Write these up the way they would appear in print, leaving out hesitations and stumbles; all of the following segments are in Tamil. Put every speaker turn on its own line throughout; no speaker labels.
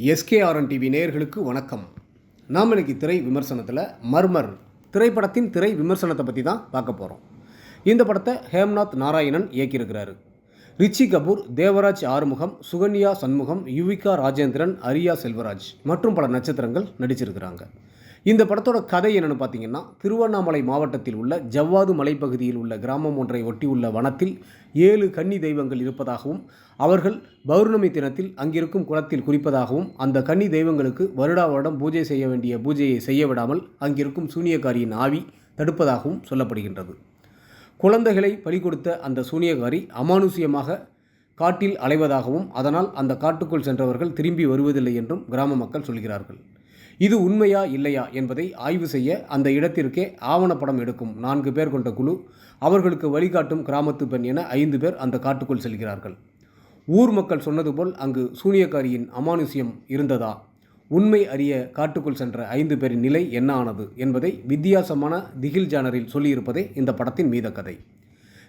எஸ்கேஆர்என் டிவி நேயர்களுக்கு வணக்கம். நாம் இன்னைக்கு திரை விமர்சனத்தில் மர்மர் திரைப்படத்தின் திரை விமர்சனத்தை பற்றி தான் பார்க்க போகிறோம். இந்த படத்தை ஹேம்நாத் நாராயணன் இயக்கியிருக்கிறாரு. ரிச்சி கபூர், தேவராஜ் ஆறுமுகம், சுகன்யா சண்முகம், யுவிகா ராஜேந்திரன், அரியா செல்வராஜ் மற்றும் பல நட்சத்திரங்கள் நடிச்சிருக்கிறாங்க. இந்த படத்தோட கதை என்னென்னு பார்த்தீங்கன்னா, திருவண்ணாமலை மாவட்டத்தில் உள்ள ஜவ்வாது மலைப்பகுதியில் உள்ள கிராமம் ஒன்றை ஒட்டியுள்ள வனத்தில் 7 கன்னி தெய்வங்கள் இருப்பதாகவும், அவர்கள் பௌர்ணமி தினத்தில் அங்கிருக்கும் குளத்தில் குறிப்பதாகவும், அந்த கன்னி தெய்வங்களுக்கு வருடா வருடம் பூஜை செய்ய வேண்டிய பூஜையை செய்ய விடாமல் அங்கிருக்கும் சூனியக்காரியின் ஆவி தடுப்பதாகவும் சொல்லப்படுகின்றது. குழந்தைகளை பலி கொடுத்த அந்த சூனியக்காரி அமானுஷ்யமாக காட்டில் அலைவதாகவும், அதனால் அந்த காட்டுக்குள் சென்றவர்கள் திரும்பி வருவதில்லை என்றும் கிராம மக்கள் சொல்கிறார்கள். இது உண்மையா இல்லையா என்பதை ஆய்வு செய்ய அந்த இடத்திற்கே ஆவணப்படம் எடுக்கும் 4 பேர் கொண்ட குழு, அவர்களுக்கு வழிகாட்டும் கிராமத்து பெண் என 5 பேர் அந்த காட்டுக்குள் செல்கிறார்கள். ஊர் மக்கள் சொன்னது போல் அங்கு சூனியக்காரியின் அமானுஷ்யம் இருந்ததா? உண்மை அறிய காட்டுக்குள் சென்ற 5 பேரின் நிலை என்ன ஆனது என்பதை வித்தியாசமான திகில் ஜானரில் சொல்லியிருப்பதே இந்த படத்தின் மீத கதை.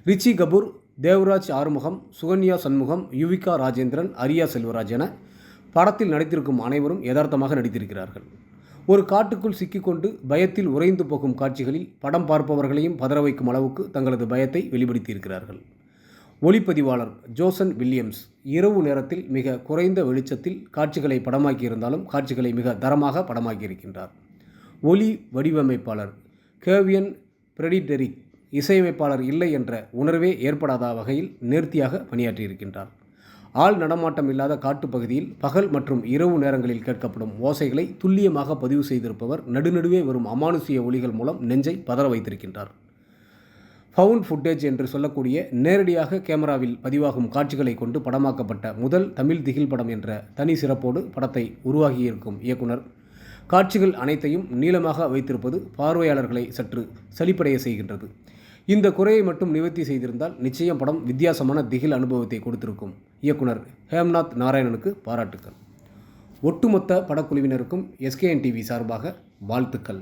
ரிச்சி கபூர், தேவராஜ் ஆறுமுகம், சுகன்யா சண்முகம், யுவிகா ராஜேந்திரன், அரியா செல்வராஜ் என படத்தில் நடித்திருக்கும் அனைவரும் யதார்த்தமாக நடித்திருக்கிறார்கள். ஒரு காட்டுக்குள் சிக்கிக்கொண்டு பயத்தில் உறைந்து போகும் காட்சிகளில் படம் பார்ப்பவர்களையும் பதற வைக்கும் அளவுக்கு தங்களது பயத்தை வெளிப்படுத்தியிருக்கிறார்கள். ஒளிப்பதிவாளர் ஜோசன் வில்லியம்ஸ் இரவு நேரத்தில் மிக குறைந்த வெளிச்சத்தில் காட்சிகளை படமாக்கியிருந்தாலும் காட்சிகளை மிக தரமாக படமாக்கியிருக்கின்றார். ஒலி வடிவமைப்பாளர் கேவியன் பிரெடிடெரிக் இசையமைப்பாளர் இல்லை என்ற உணர்வே ஏற்படாத வகையில் நேர்த்தியாக பணியாற்றியிருக்கின்றார். ஆள் நடமாட்டம் இல்லாத காட்டுப்பகுதியில் பகல் மற்றும் இரவு நேரங்களில் கேட்கப்படும் ஓசைகளை துல்லியமாக பதிவு செய்திருப்பவர் நடுநடுவே வரும் அமானுஷ்ய ஒலிகள் மூலம் நெஞ்சை பதற வைத்திருக்கின்றார். ஃபவுண்ட் ஃபுட்டேஜ் என்று சொல்லக்கூடிய நேரடியாக கேமராவில் பதிவாகும் காட்சிகளை கொண்டு படமாக்கப்பட்ட முதல் தமிழ் திகில் படம் என்ற தனி சிறப்போடு படத்தை உருவாகியிருக்கும் இயக்குனர், காட்சிகள் அனைத்தையும் நீளமாக வைத்திருப்பது பார்வையாளர்களை சற்று சலிப்படைய செய்கின்றது. இந்த குறையை மட்டும் நிவர்த்தி செய்திருந்தால் நிச்சயம் படம் வித்தியாசமான திகில் அனுபவத்தை கொடுத்திருக்கும். இயக்குனர் ஹேம்நாத் நாராயணனுக்கு பாராட்டுக்கள். ஒட்டுமொத்த படக்குழுவினருக்கும் எஸ்கேஎன் டிவி சார்பாக வாழ்த்துக்கள்.